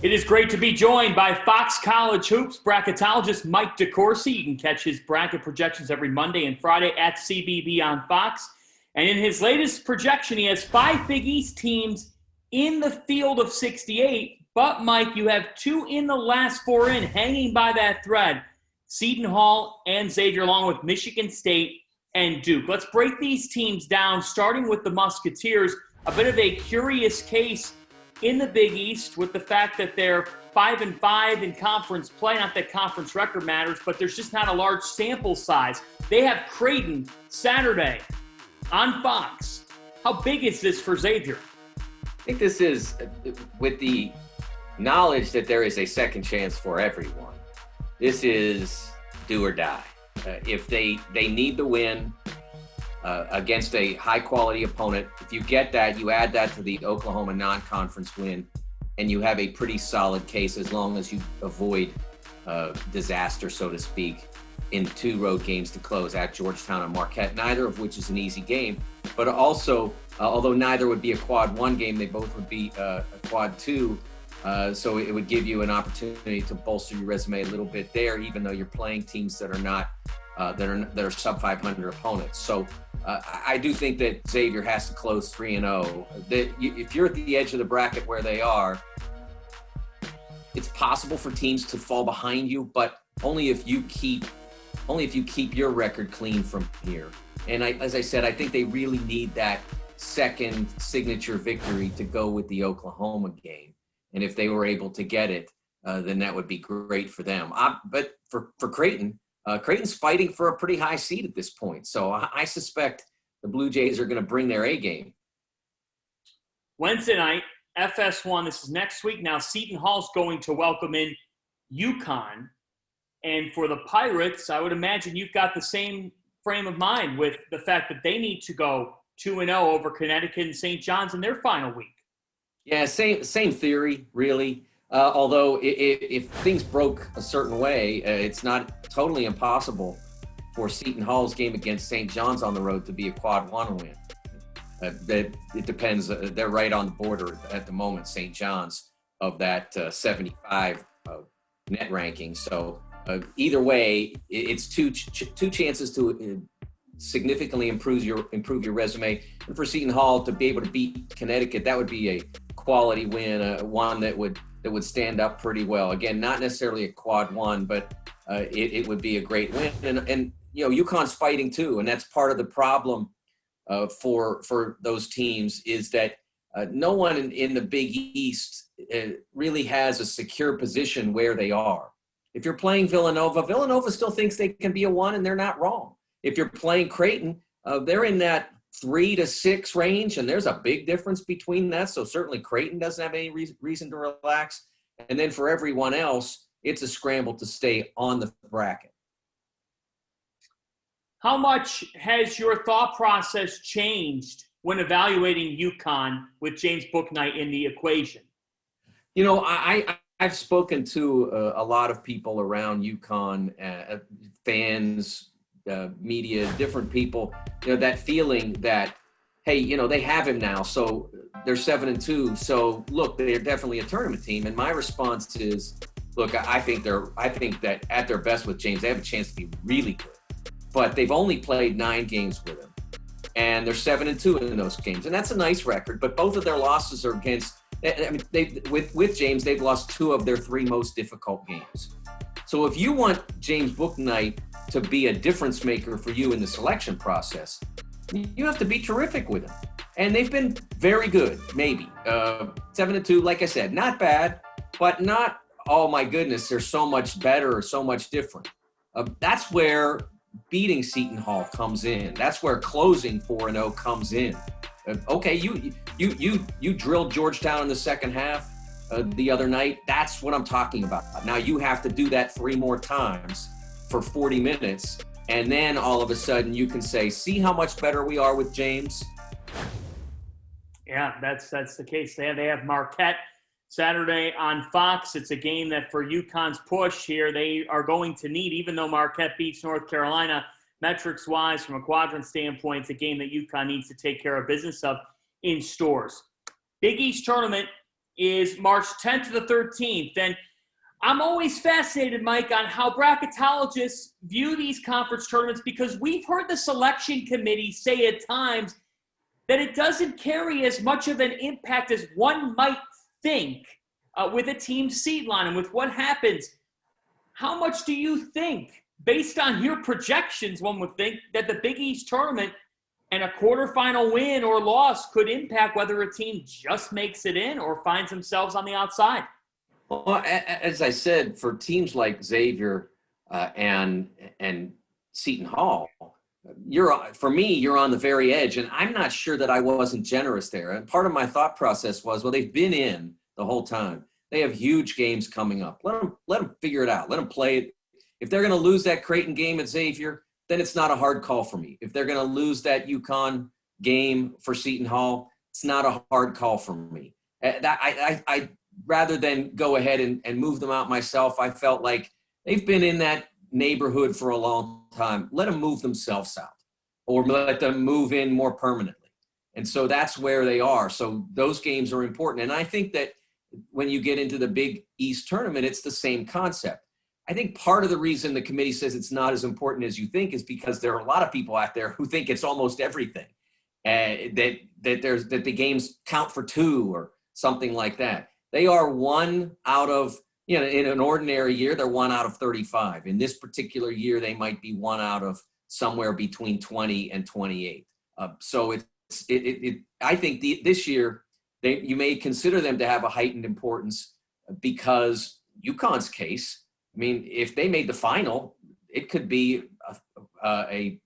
It is great to be joined by Fox College Hoops bracketologist Mike DeCourcy. You can catch his bracket projections every Monday and Friday at CBB on Fox. And in his latest projection, he has 5 Big East teams in the field of 68. But, Mike, you have 2 in the last 4 in, hanging by that thread. Seton Hall and Xavier, along with Michigan State and Duke. Let's break these teams down, starting with the Musketeers. A bit of a curious case in the Big East with the fact that they're 5-5 in conference play. Not that conference record matters, but there's just not a large sample size. They have Creighton Saturday on Fox. How big is this for Xavier? I think this is with the knowledge that there is a second chance for everyone. This is do or die. If they need the win against a high-quality opponent, if you get that, you add that to the Oklahoma non-conference win, and you have a pretty solid case as long as you avoid disaster, so to speak, in 2 road games to close at Georgetown and Marquette, neither of which is an easy game. But also, although neither would be a quad 1 game, they both would be a quad 2. So it would give you an opportunity to bolster your resume a little bit there, even though you're playing teams that are not that are sub 500 opponents. So I do think that Xavier has to close 3-0. If you're at the edge of the bracket where they are, it's possible for teams to fall behind you, but only if you keep your record clean from here. And as I said, I think they really need that second signature victory to go with the Oklahoma game. And if they were able to get it, then that would be great for them. But for Creighton, Creighton's fighting for a pretty high seed at this point. So I suspect the Blue Jays are going to bring their A game. Wednesday night, FS1, this is next week. Now, Seton Hall's going to welcome in UConn. And for the Pirates, I would imagine you've got the same frame of mind with the fact that they need to go 2-0 over Connecticut and St. John's in their final week. Yeah, same theory, really. Although if things broke a certain way, it's not totally impossible for Seton Hall's game against St. John's on the road to be a quad 1 win. It depends. They're right on the border at the moment, St. John's, of that 75 net ranking. So either way, it's two chances to significantly improve your resume. And for Seton Hall to be able to beat Connecticut, that would be a quality win, one that would stand up pretty well. Again, not necessarily a quad 1, but it would be a great win. And you know, UConn's fighting too, and that's part of the problem for those teams is that no one in the Big East really has a secure position where they are. If you're playing Villanova still thinks they can be a 1, and they're not wrong. If you're playing Creighton, they're in that 3 to 6 range, and there's a big difference between that. So certainly Creighton doesn't have any reason to relax. And then for everyone else, it's a scramble to stay on the bracket. How much has your thought process changed when evaluating UConn with James Bouknight in the equation? You know, I've spoken to a lot of people around UConn, fans, media, different people, you know, that feeling that, hey, you know, they have him now, so they're 7-2. So look, they're definitely a tournament team. And my response is, look, I think that at their best with James, they have a chance to be really good. But they've only played 9 games with him, and they're 7-2 in those games, and that's a nice record. But both of their losses are against. I mean, with James, they've lost 2 of their 3 most difficult games. So if you want James Bouknight to be a difference maker for you in the selection process, you have to be terrific with him. And they've been very good, maybe. 7-2, like I said, not bad, but not, oh my goodness, they're so much better or so much different. That's where beating Seton Hall comes in. That's where closing 4-0 comes in. Okay, you drilled Georgetown in the second half the other night. That's what I'm talking about. Now you have to do that 3 more times for 40 minutes, and then all of a sudden you can say, see how much better we are with James? Yeah, that's the case. They have Marquette Saturday on Fox. It's a game that for UConn's push here, they are going to need, even though Marquette beats North Carolina, metrics-wise, from a quadrant standpoint, it's a game that UConn needs to take care of business of in stores. Big East tournament is March 10th to the 13th. And I'm always fascinated, Mike, on how bracketologists view these conference tournaments, because we've heard the selection committee say at times that it doesn't carry as much of an impact as one might think with a team's seed line and with what happens. How much do you think, based on your projections, one would think that the Big East tournament and a quarterfinal win or loss could impact whether a team just makes it in or finds themselves on the outside? Well, as I said, for teams like Xavier and Seton Hall, you're on the very edge, and I'm not sure that I wasn't generous there. And part of my thought process was, well, they've been in the whole time. They have huge games coming up. Let them figure it out. Let them play it. If they're going to lose that Creighton game at Xavier, then it's not a hard call for me. If they're going to lose that UConn game for Seton Hall, it's not a hard call for me. I rather than go ahead and move them out myself, I felt like they've been in that neighborhood for a long time. Let them move themselves out, or let them move in more permanently. And so that's where they are. So those games are important. And I think that when you get into the Big East tournament, it's the same concept. I think part of the reason the committee says it's not as important as you think is because there are a lot of people out there who think it's almost everything, that the games count for 2 or something like that. They are 1 out of, in an ordinary year, they're 1 out of 35. In this particular year, they might be 1 out of somewhere between 20 and 28. So I think this year, you may consider them to have a heightened importance because UConn's case, I mean, if they made the final, it could be a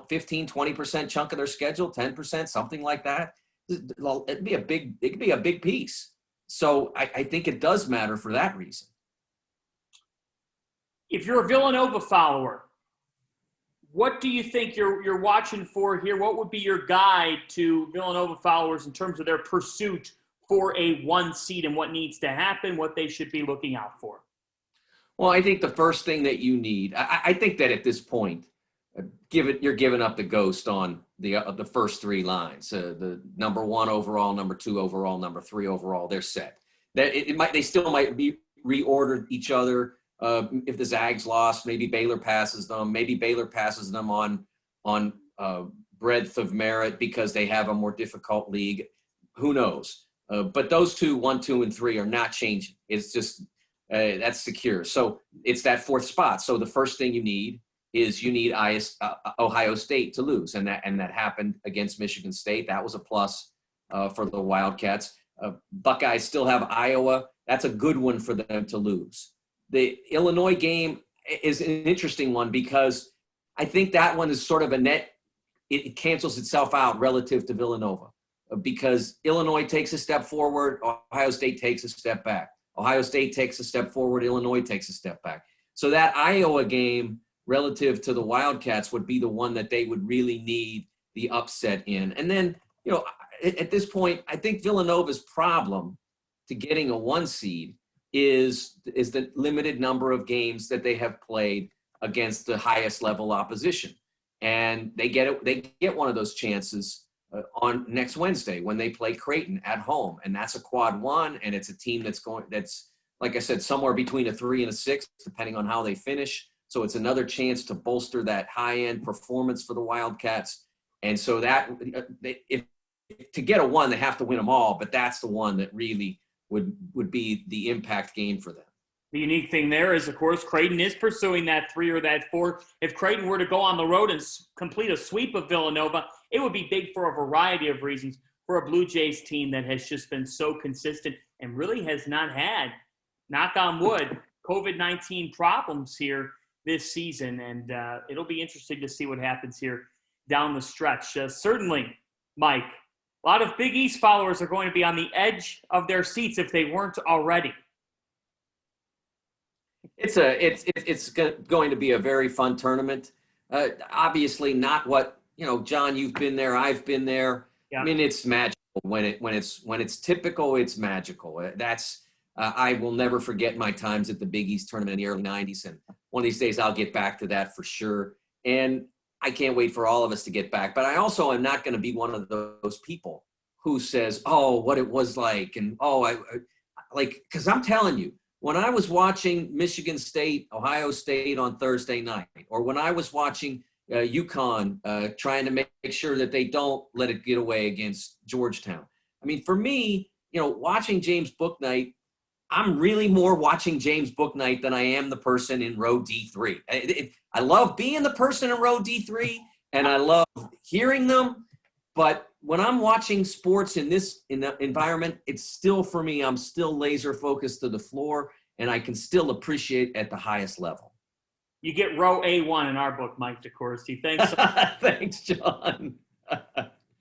15, 20% chunk of their schedule, 10%, something like that. It could be a big piece. So I think it does matter for that reason. If you're a Villanova follower, what do you think you're watching for here? What would be your guide to Villanova followers in terms of their pursuit for a 1 seed and what needs to happen, what they should be looking out for? Well, I think the first thing that you need, I think that at this point, you're giving up the ghost on the first 3 lines. The number 1 overall, number 2 overall, number 3 overall, they're set. That they still might be reordered each other. If the Zags lost, maybe Baylor passes them. Maybe Baylor passes them on breadth of merit because they have a more difficult league. Who knows? But those 2, 1, 2, and 3 are not changing. It's just that's secure. So it's that 4th spot. So the first thing you need is Ohio State to lose, and that happened against Michigan State. That was a plus for the Wildcats. Buckeyes still have Iowa. That's a good one for them to lose. The Illinois game is an interesting one because I think that one is sort of a net. It cancels itself out relative to Villanova because Illinois takes a step forward, Ohio State takes a step back. Ohio State takes a step forward, Illinois takes a step back. So that Iowa game relative to the Wildcats would be the one that they would really need the upset in. And then, at this point, I think Villanova's problem to getting a 1 seed is the limited number of games that they have played against the highest level opposition. And they get one of those chances on next Wednesday when they play Creighton at home. And that's a quad 1, and it's a team that's like I said, somewhere between a 3 and a 6, depending on how they finish. So it's another chance to bolster that high-end performance for the Wildcats. And so that to get a 1, they have to win them all, but that's the one that really would be the impact game for them. The unique thing there is, of course, Creighton is pursuing that 3 or that 4. If Creighton were to go on the road and complete a sweep of Villanova, it would be big for a variety of reasons for a Blue Jays team that has just been so consistent and really has not had, knock on wood, COVID-19 problems here this season. And it'll be interesting to see what happens here down the stretch. Certainly, Mike, a lot of Big East followers are going to be on the edge of their seats if they weren't already. It's going to be a very fun tournament. Obviously, not what John. You've been there. I've been there. Yeah. I mean, it's magical when it's typical. It's magical. That's I will never forget my times at the Big East tournament in the early '90s, and one of these days I'll get back to that for sure. And I can't wait for all of us to get back. But I also am not going to be one of those people who says, oh, what it was like. And, because I'm telling you, when I was watching Michigan State, Ohio State on Thursday night, or when I was watching UConn trying to make sure that they don't let it get away against Georgetown. I mean, for me, watching James Bouknight, I'm really more watching James Bouknight than I am the person in row D3. I love being the person in row D3, and I love hearing them. But when I'm watching sports in the environment, it's still, for me, I'm still laser focused to the floor, and I can still appreciate at the highest level. You get row A1 in our book, Mike DeCourcy. Thanks. Thanks, John.